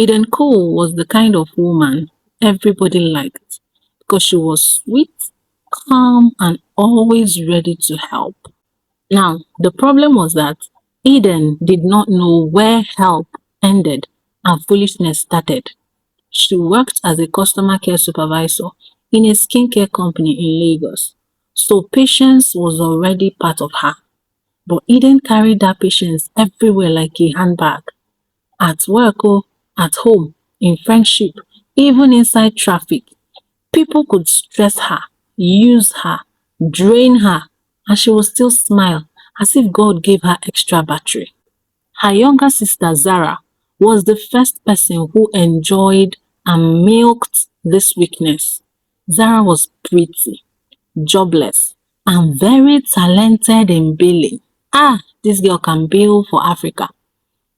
Eden Cole was the kind of woman everybody liked because she was sweet, calm, and always ready to help. Now, the problem was that Eden did not know where help ended and foolishness started. She worked as a customer care supervisor in a skincare company in Lagos, so patience was already part of her. But Eden carried that patience everywhere like a handbag. At work, at home, in friendship, even inside traffic. People could stress her, use her, drain her, and she would still smile as if God gave her extra battery. Her younger sister Zara was the first person who enjoyed and milked this weakness. Zara was pretty, jobless, and very talented in billing. This girl can bill for Africa.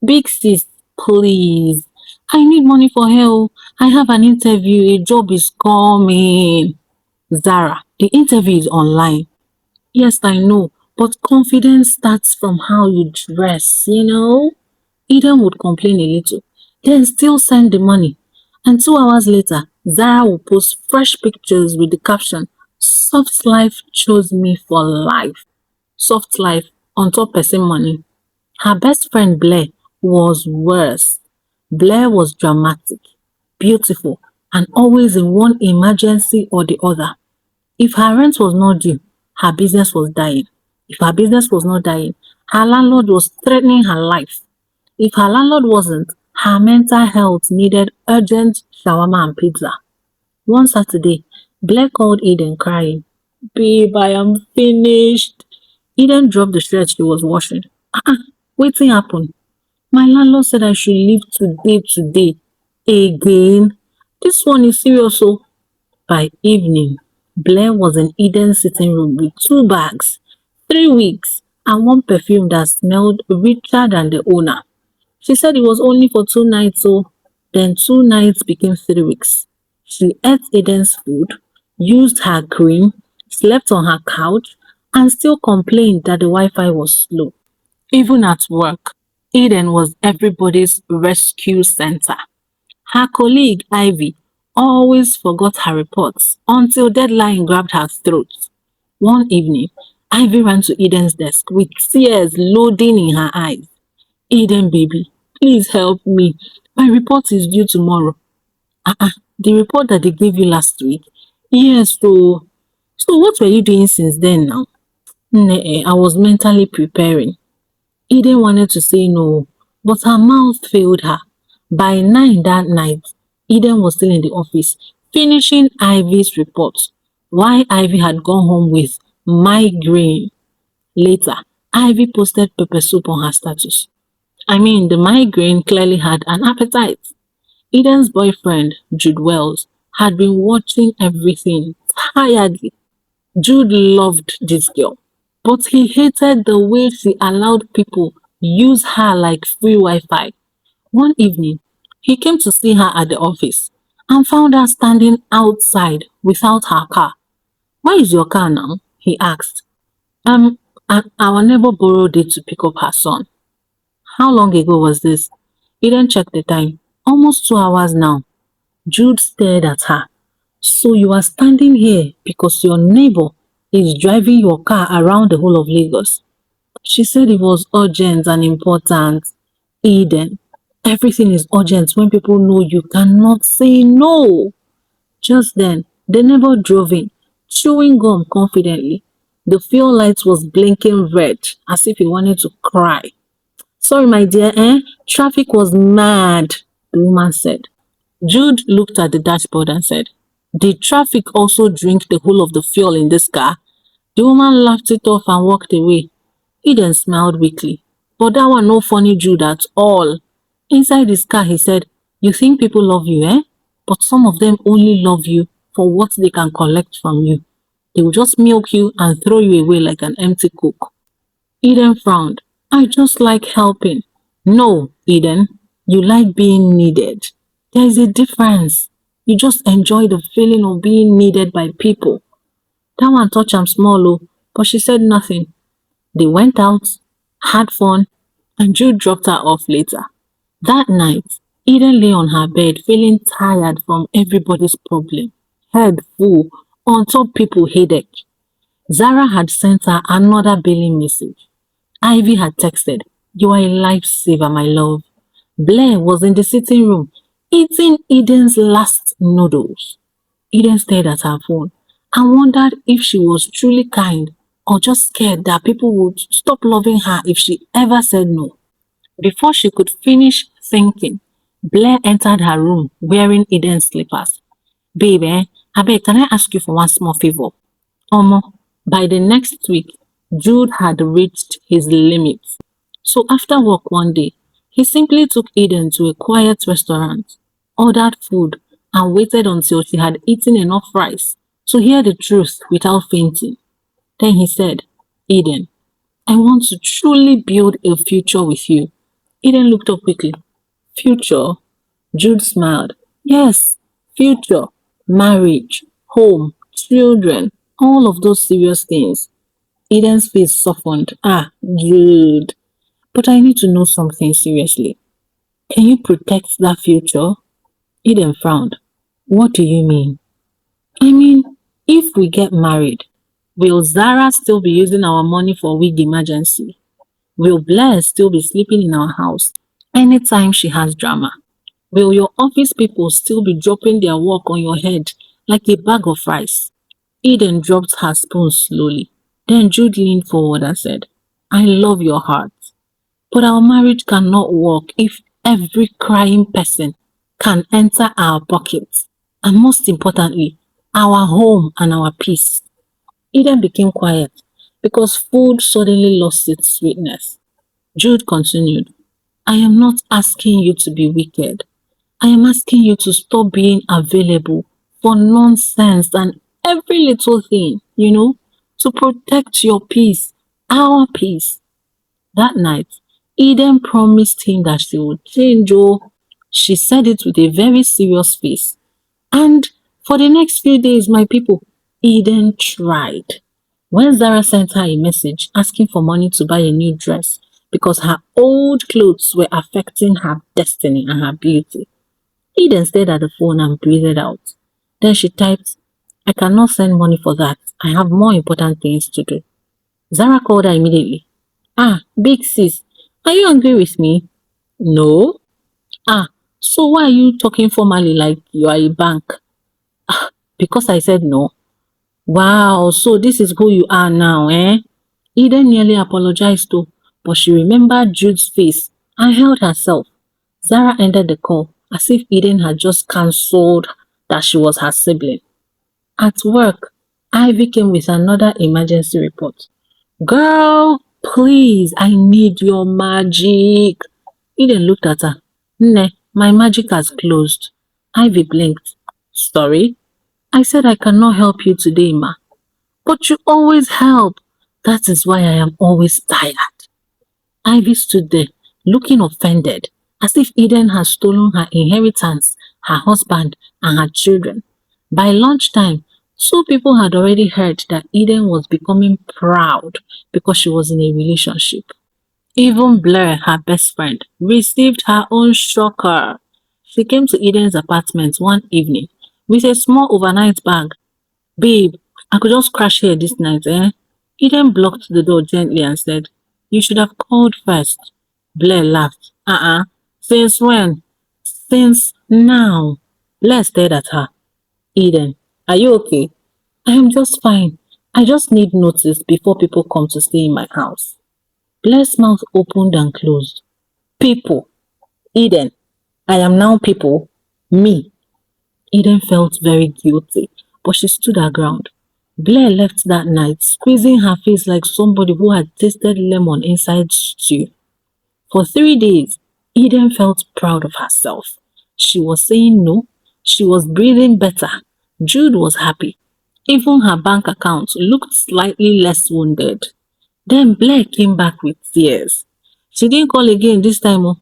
Big sis, please. I need money for help. I have an interview. A job is coming. Zara, the interview is online. Yes, I know, but confidence starts from how you dress. Eden would complain a little, then still send the money. And 2 hours later, Zara will post fresh pictures with the caption, Soft life chose me for life. Soft life on top person money. Her best friend Blair was worse. Blair was dramatic, beautiful, and always in one emergency or the other. If her rent was not due, her business was dying. If her business was not dying, her landlord was threatening her life. If her landlord wasn't, her mental health needed urgent shawarma and pizza. One Saturday, Blair called Eden crying. Babe, I am finished. Eden dropped the shirt she was washing. Wetin happen? My landlord said I should leave today. Again? This one is serious oh. By evening, Blair was in Eden's sitting room with 2 bags, 3 wigs, and one perfume that smelled richer than the owner. She said it was only for 2 nights then 2 nights became 3 weeks. She ate Eden's food, used her cream, slept on her couch, and still complained that the Wi-Fi was slow. Even at work, Eden was everybody's rescue center. Her colleague, Ivy, always forgot her reports until deadline grabbed her throat. One evening, Ivy ran to Eden's desk with tears loading in her eyes. Eden, baby, please help me. My report is due tomorrow. The report that they gave you last week? Yes, so what were you doing since then now? I was mentally preparing. Eden wanted to say no, but her mouth failed her. By 9 that night, Eden was still in the office, finishing Ivy's report, while Ivy had gone home with migraine. Later, Ivy posted pepper soup on her status. I mean, the migraine clearly had an appetite. Eden's boyfriend, Jude Wells, had been watching everything tiredly. Jude loved this girl, but he hated the way she allowed people use her like free Wi-Fi. One evening, he came to see her at the office and found her standing outside without her car. Where is your car now? He asked. Um, our neighbor borrowed it to pick up her son. How long ago was this? He then checked the time. Almost 2 hours now. Jude stared at her. So you are standing here because your neighbor is driving your car around the whole of Lagos. She said it was urgent and important. Eden, everything is urgent when people know you cannot say no. Just then, the neighbor drove in, chewing gum confidently. The fuel light was blinking red as if he wanted to cry. Sorry, my dear, Traffic was mad, the woman said. Jude looked at the dashboard and said, Did traffic also drink the whole of the fuel in this car? The woman laughed it off and walked away. Eden smiled weakly. But that was no funny Jude at all. Inside his car, he said, You think people love you, eh? But some of them only love you for what they can collect from you. They will just milk you and throw you away like an empty cook. Eden frowned. I just like helping. No, Eden, you like being needed. There is a difference. You just enjoy the feeling of being needed by people. That one touched am small but she said nothing. They went out, had fun, and Jude dropped her off later. That night, Eden lay on her bed, feeling tired from everybody's problem. Head full, on top people headache. Zara had sent her another billing message. Ivy had texted, "You are a lifesaver, my love." Blair was in the sitting room, eating Eden's last noodles. Eden stared at her phone and wondered if she was truly kind or just scared that people would stop loving her if she ever said no. Before she could finish thinking, Blair entered her room wearing Eden's slippers. "Babe, abeg, can I ask you for one small favor?" Omo, by the next week, Jude had reached his limit. So after work one day, he simply took Eden to a quiet restaurant, ordered food, and waited until she had eaten enough rice to hear the truth without fainting. Then he said, "Eden, I want to truly build a future with you." Eden looked up quickly. "Future?" Jude smiled. "Yes, future, marriage, home, children, all of those serious things." Eden's face softened. "Ah, Jude, but I need to know something seriously. Can you protect that future?" Eden frowned. "What do you mean?" "I mean, if we get married, will Zara still be using our money for wig emergency? Will Blair still be sleeping in our house anytime she has drama? Will your office people still be dropping their work on your head like a bag of rice?" Eden dropped her spoon slowly. Then Jude leaned forward and said, "I love your heart, but our marriage cannot work if every crying person can enter our pockets. And most importantly, our home and our peace." Eden became quiet because food suddenly lost its sweetness. Jude continued, "I am not asking you to be wicked. I am asking you to stop being available for nonsense and every little thing, to protect your peace, our peace." That night, Eden promised him that she would change. Oh, she said it with a very serious face. And for the next few days, my people, Eden tried. When Zara sent her a message asking for money to buy a new dress because her old clothes were affecting her destiny and her beauty, Eden stared at the phone and breathed out. Then she typed, "I cannot send money for that. I have more important things to do." Zara called her immediately. "Ah, big sis, are you angry with me?" "No." "Ah, so why are you talking formally like you are a bank?" "Because I said no." "Wow, so this is who you are now, eh?" Eden nearly apologized too, but she remembered Jude's face and held herself. Zara ended the call as if Eden had just cancelled that she was her sibling. At work, Ivy came with another emergency report. "Girl, please, I need your magic." Eden looked at her. "Nne, my magic has closed." Ivy blinked. "Sorry?" "I said I cannot help you today, ma." "But you always help." "That is why I am always tired." Ivy stood there, looking offended, as if Eden had stolen her inheritance, her husband, and her children. By lunchtime, two people had already heard that Eden was becoming proud because she was in a relationship. Even Blair, her best friend, received her own shocker. She came to Eden's apartment one evening with a small overnight bag. "Babe, I could just crash here this night, eh?" Eden blocked the door gently and said, "You should have called first." Blair laughed. Since when?" "Since now." Blair stared at her. "Eden, are you okay?" "I am just fine. I just need notice before people come to stay in my house." Blair's mouth opened and closed. "People. Eden, I am now people. Me." Eden felt very guilty, but she stood her ground. Blair left that night, squeezing her face like somebody who had tasted lemon inside stew. For 3 days, Eden felt proud of herself. She was saying no, she was breathing better. Jude was happy. Even her bank account looked slightly less wounded. Then Blair came back with tears. She didn't call again this time. Oh.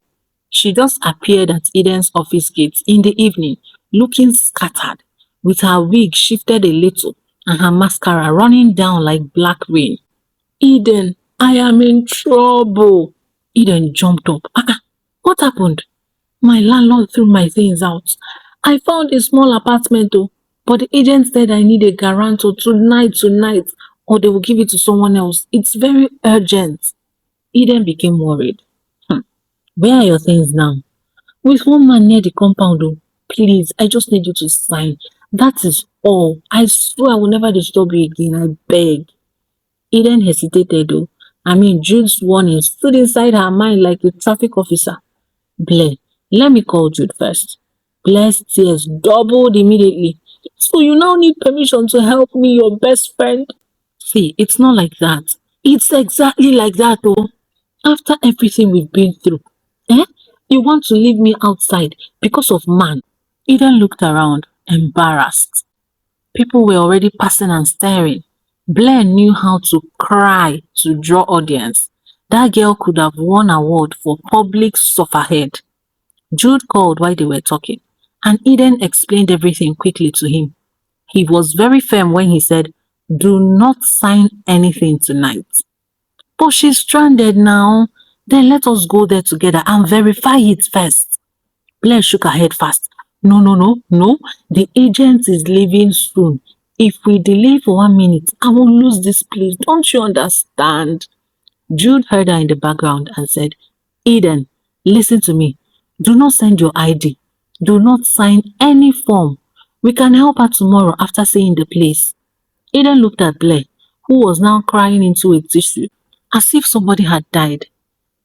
She just appeared at Eden's office gate in the evening, looking scattered, with her wig shifted a little and her mascara running down like black rain. "Eden, I am in trouble." Eden jumped up. What happened?" My landlord threw my things out. I found a small apartment though, but the agent said I need a guarantor tonight, or they will give it to someone else. It's very urgent. Eden became worried. Hmm. Where are your things now? With one man near the compound though. Please, I just need you to sign. That is all. I swear I will never disturb you again. I beg. Eden hesitated though. Jude's warning stood inside her mind like a traffic officer. Blair, let me call Jude first. Blair's tears doubled immediately. So you now need permission to help me, your best friend? See, it's not like that. It's exactly like that, oh. After everything we've been through, eh? You want to leave me outside because of man? Eden looked around, embarrassed. People were already passing and staring. Blair knew how to cry to draw audience. That girl could have won award for public sufferhead. Jude called while they were talking, and Eden explained everything quickly to him. He was very firm when he said, "Do not sign anything tonight." But she's stranded now. Then let us go there together and verify it first. Blair shook her head fast. No. The agent is leaving soon. If we delay for 1 minute, I will lose this place. Don't you understand? Jude heard her in the background and said, Eden, listen to me. Do not send your ID. Do not sign any form. We can help her tomorrow after seeing the place. Eden looked at Blair, who was now crying into a tissue, as if somebody had died.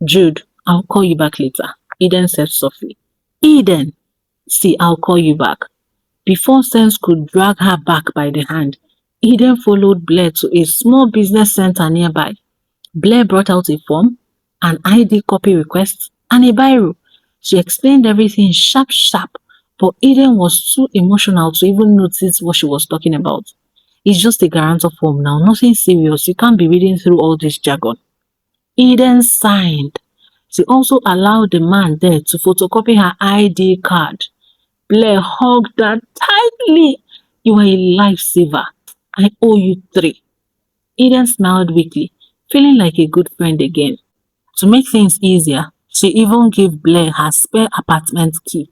Jude, I'll call you back later, Eden said softly. Eden, see, I'll call you back. Before sense could drag her back by the hand, Eden followed Blair to a small business center nearby. Blair brought out a form, an ID copy request, and a biro. She explained everything sharp, but Eden was too emotional to even notice what she was talking about. It's just a guarantor form now, nothing serious. You can't be reading through all this jargon. Eden signed. She also allowed the man there to photocopy her ID card. Blair hugged her tightly. You are a lifesaver. I owe you 3. Eden smiled weakly, feeling like a good friend again. To make things easier, she even gave Blair her spare apartment key.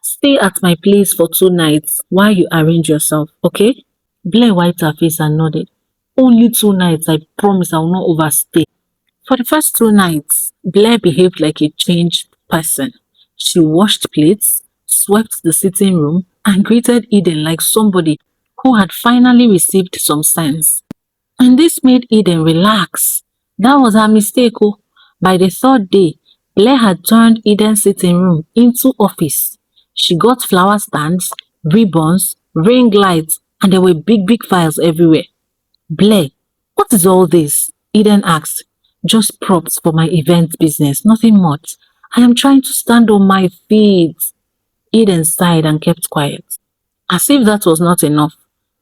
Stay at my place for 2 nights while you arrange yourself, okay? Blair wiped her face and nodded. Only 2 nights, I promise I will not overstay. For the first 2 nights, Blair behaved like a changed person. She washed plates, swept the sitting room, and greeted Eden like somebody who had finally received some sense. And this made Eden relax. That was her mistake. Oh. By the 3rd day, Blair had turned Eden's sitting room into office. She got flower stands, ribbons, ring lights, and there were big files everywhere. Blair, what is all this? Eden asked. Just props for my event business, nothing much. I am trying to stand on my feet. Eden sighed and kept quiet. As if that was not enough,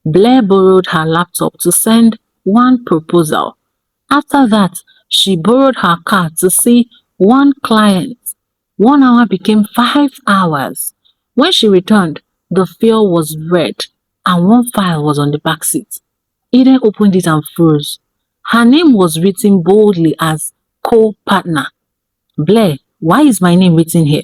Blair borrowed her laptop to send one proposal. After that, she borrowed her car to see one client. 1 hour became 5 hours. When she returned, the file was red and one file was on the back seat. Eden opened it and froze. Her name was written boldly as co-partner. Blair, why is my name written here?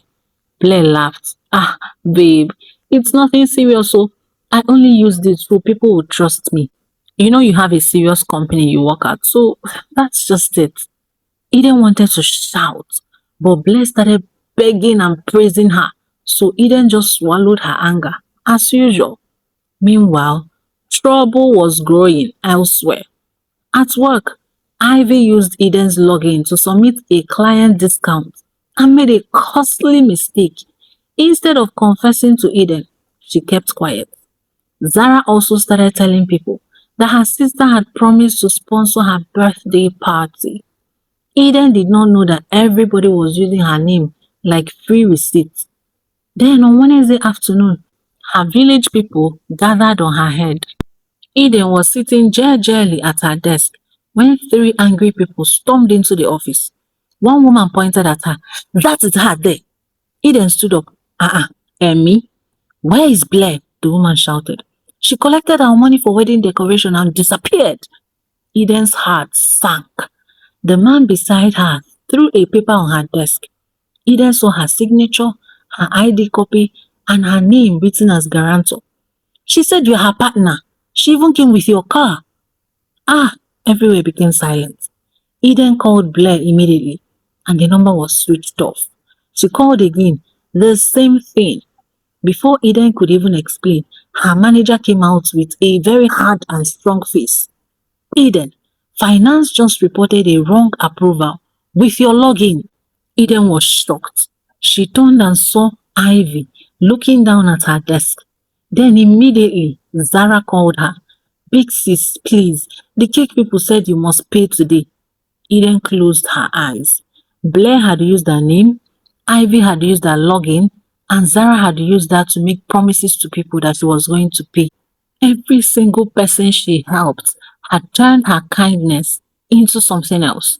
Blair laughed. Ah, babe, it's nothing serious, so I only use this so people will trust me. You know you have a serious company you work at, so that's just it. Eden wanted to shout, but Blair started begging and praising her, so Eden just swallowed her anger, as usual. Meanwhile, trouble was growing elsewhere. At work, Ivy used Eden's login to submit a client discount and made a costly mistake. Instead of confessing to Eden, she kept quiet. Zara also started telling people that her sister had promised to sponsor her birthday party. Eden did not know that everybody was using her name like free receipts. Then on Wednesday afternoon, her village people gathered on her head. Eden was sitting gingerly at her desk when 3 angry people stormed into the office. One woman pointed at her. That is her there. Eden stood up. And me? Where is Blair? The woman shouted. She collected our money for wedding decoration and disappeared. Eden's heart sank. The man beside her threw a paper on her desk. Eden saw her signature, her ID copy, and her name written as guarantor. She said you're her partner. She even came with your car. Ah, everywhere became silent. Eden called Blair immediately, and the number was switched off. She called again, the same thing. Before Eden could even explain, her manager came out with a very hard and strong face. Eden, finance just reported a wrong approval with your login. Eden was shocked. She turned and saw Ivy looking down at her desk. Then immediately, Zara called her. Big sis, please. The cake people said you must pay today. Eden closed her eyes. Blair had used her name, Ivy had used her login, and Zara had used that to make promises to people that she was going to pay. Every single person she helped had turned her kindness into something else.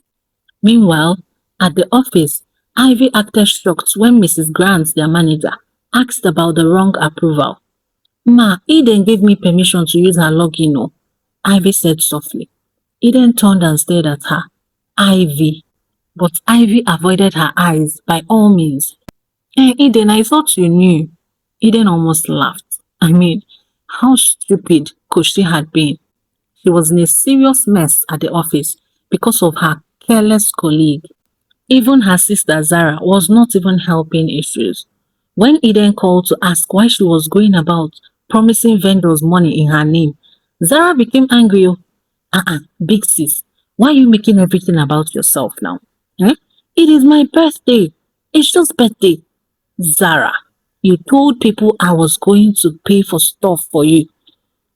Meanwhile, at the office, Ivy acted shocked when Mrs. Grant, their manager, asked about the wrong approval. Ma, Eden gave me permission to use her login, no? Ivy said softly. Eden turned and stared at her. Ivy. But Ivy avoided her eyes by all means. Eden, I thought you knew. Eden almost laughed. I mean, how stupid could she have been? She was in a serious mess at the office because of her careless colleague. Even her sister Zara was not even helping issues. When Eden called to ask why she was going about promising vendors money in her name, Zara became angry. Big sis, why are you making everything about yourself now? Eh? It is my birthday. It's just birthday. Zara, you told people I was going to pay for stuff for you.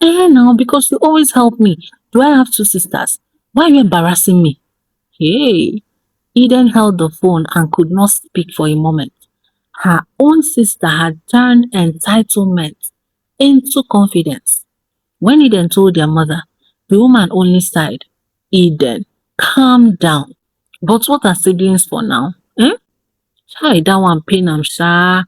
Now, because you always help me. Do I have two sisters? Why are you embarrassing me? Hey, Eden held the phone and could not speak for a moment. Her own sister had turned entitlement into confidence. When Eden told their mother, the woman only sighed. Eden, calm down. But what are siblings for now? Eh? Chai, that one pain am sha.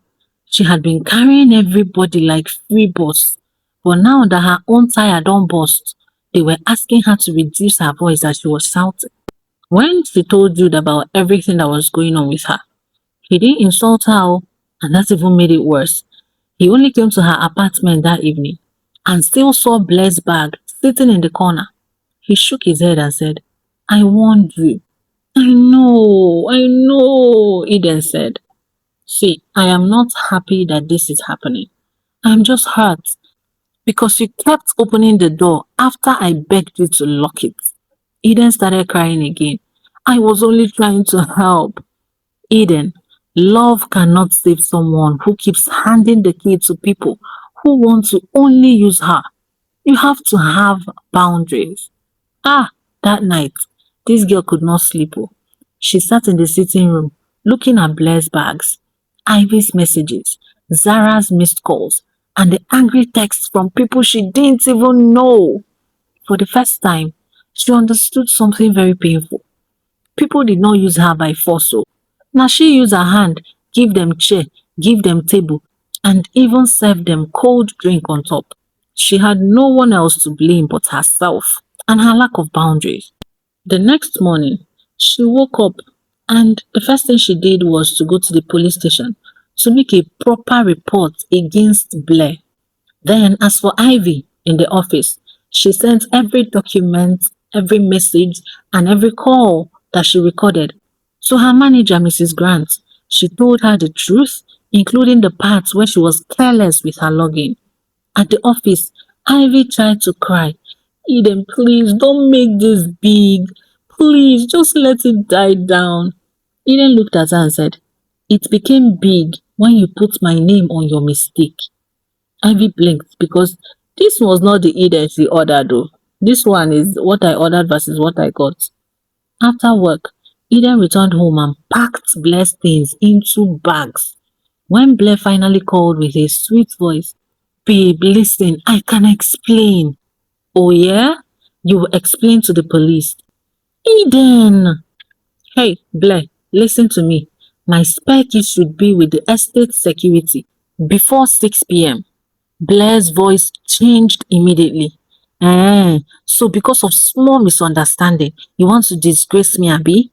She had been carrying everybody like free boss. But now that her own tire don't burst, they were asking her to reduce her voice as she was shouting. When she told Jude about everything that was going on with her, he didn't insult her, and that even made it worse. He only came to her apartment that evening and still saw Blair's bag sitting in the corner. He shook his head and said, I warned you. I know, Eden said. See, I am not happy that this is happening. I'm just hurt because you kept opening the door after I begged you to lock it. Eden started crying again. I was only trying to help. Eden, love cannot save someone who keeps handing the key to people who want to only use her. You have to have boundaries. That night, this girl could not sleep. She sat in the sitting room, looking at Blair's bags, Ivy's messages, Zara's missed calls, and the angry texts from people she didn't even know. For the first time, she understood something very painful. People did not use her by force. Now she used her hand, give them chair, give them table, and even serve them cold drink on top. She had no one else to blame but herself and her lack of boundaries. The next morning, she woke up and the first thing she did was to go to the police station to make a proper report against Blair. Then, as for Ivy in the office, she sent every document, every message, and every call that she recorded to her manager, Mrs. Grant. She told her the truth, including the parts where she was careless with her login. At the office, Ivy tried to cry. Eden, please don't make this big. Please just let it die down. Eden looked at her and said, it became big when you put my name on your mistake. Ivy blinked because this was not the Eden she ordered though. This one is what I ordered versus what I got. After work, Eden returned home and packed Blair's things into bags. When Blair finally called with a sweet voice, babe, listen, I can explain. Oh yeah? You will explain to the police. Eden! Hey, Blair, listen to me. My spare key should be with the estate security before 6 p.m. Blair's voice changed immediately. So because of small misunderstanding, you want to disgrace me, Abby?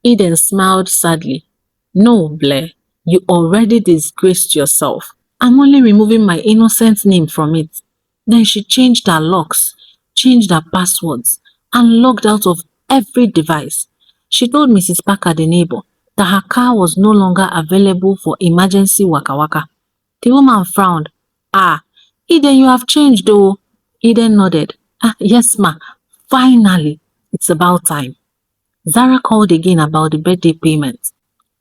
Eden smiled sadly. No, Blair. You already disgraced yourself. I'm only removing my innocent name from it. Then she changed her locks, changed her passwords, and logged out of every device. She told Mrs. Parker, the neighbor, that her car was no longer available for emergency waka waka. The woman frowned. Ah, Eden, you have changed though. Eden nodded. Ah, yes, ma. Finally, it's about time. Zara called again about the birthday payment.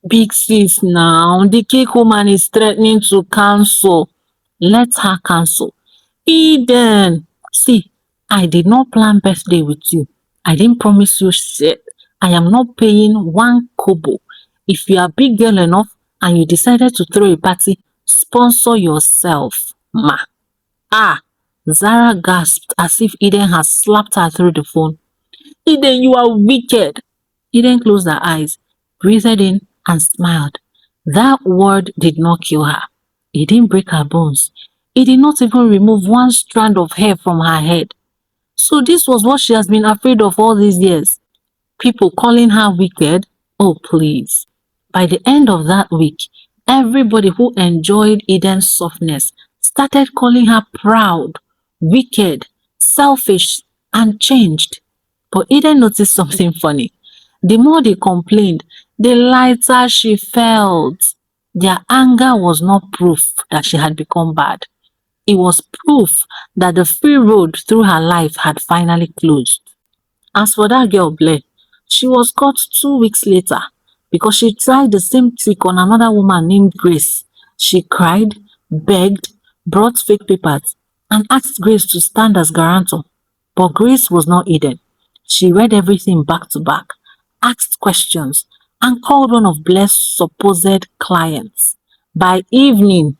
Big sis now, the cake woman is threatening to cancel. Let her cancel. Eden, see, I did not plan birthday with you. I didn't promise you shit. I am not paying one kobo. If you are big girl enough and you decided to throw a party, sponsor yourself, ma. Ah, Zara gasped as if Eden had slapped her through the phone. Eden, you are wicked. Eden closed her eyes, breathed in, and smiled. That word did not kill her. It didn't break her bones. It did not even remove one strand of hair from her head. So this was what she has been afraid of all these years. People calling her wicked? Oh, please. By the end of that week, everybody who enjoyed Eden's softness started calling her proud, wicked, selfish, and changed. But Eden noticed something funny. The more they complained, the lighter she felt. Their anger was not proof that she had become bad. It was proof that the free road through her life had finally closed. As for that girl Blair, she was caught 2 weeks later because she tried the same trick on another woman named Grace. She cried, begged, brought fake papers, and asked Grace to stand as guarantor. But Grace was not Eden. She read everything back to back, asked questions, and called one of Blair's supposed clients. By evening,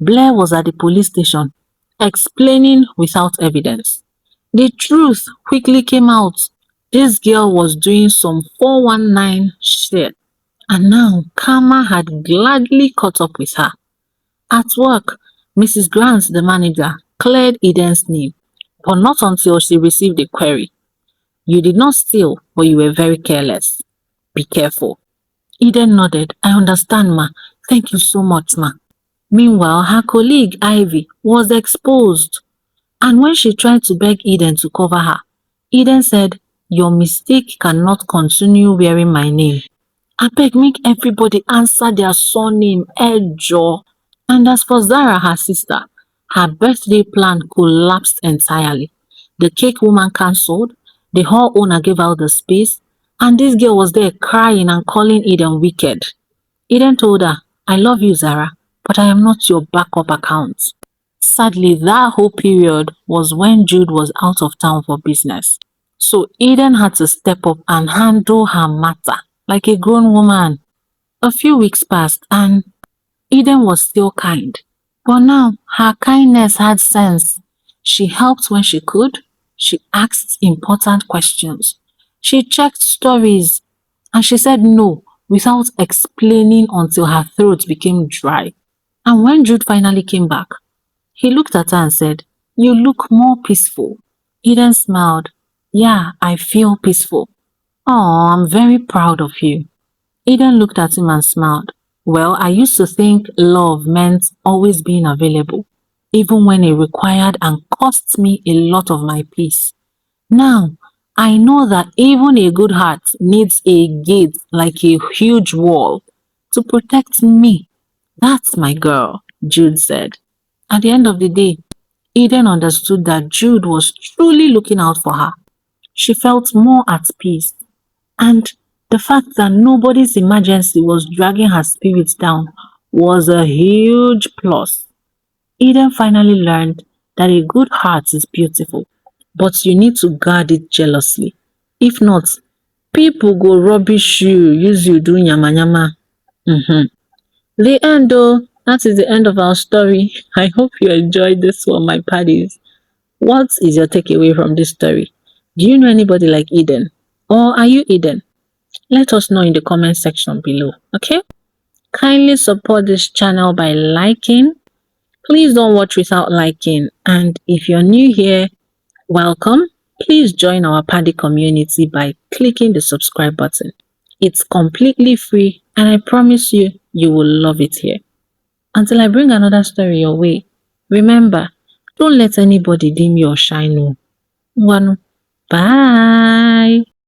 Blair was at the police station explaining without evidence. The truth quickly came out. This girl was doing some 419 shit, and now karma had gladly caught up with her. At work, Mrs. Grant, the manager, cleared Eden's name, but not until she received a query. You did not steal, but you were very careless. Be careful. Eden nodded. I understand, ma. Thank you so much, ma. Meanwhile, her colleague, Ivy, was exposed. And when she tried to beg Eden to cover her, Eden said, your mistake cannot continue wearing my name. Abeg make everybody answer their surname Ejo. And as for Zara, her sister, her birthday plan collapsed entirely. The cake woman cancelled, the hall owner gave out the space, and this girl was there crying and calling Eden wicked. Eden told her, I love you, Zara, but I am not your backup account. Sadly, that whole period was when Jude was out of town for business. So Eden had to step up and handle her matter like a grown woman. A few weeks passed and Eden was still kind. But now her kindness had sense. She helped when she could. She asked important questions. She checked stories and she said no without explaining until her throat became dry. And when Jude finally came back, he looked at her and said, you look more peaceful. Eden smiled. Yeah, I feel peaceful. Oh, I'm very proud of you. Eden looked at him and smiled. Well, I used to think love meant always being available, even when it required and cost me a lot of my peace. Now, I know that even a good heart needs a gate like a huge wall to protect me. That's my girl, Jude said. At the end of the day, Eden understood that Jude was truly looking out for her. She felt more at peace, and the fact that nobody's emergency was dragging her spirits down was a huge plus. Eden finally learned that a good heart is beautiful, but you need to guard it jealously. If not, people go rubbish you, use you do yama yama. The end though, that is the end of our story. I hope you enjoyed this one, my paddies. What is your takeaway from this story? Do you know anybody like Eden? Or are you Eden? Let us know in the comment section below, okay? Kindly support this channel by liking. Please don't watch without liking. And if you're new here, welcome. Please join our Paddy community by clicking the subscribe button. It's completely free, and I promise you, you will love it here. Until I bring another story your way, remember, don't let anybody dim your shine. Oh. One. Bye.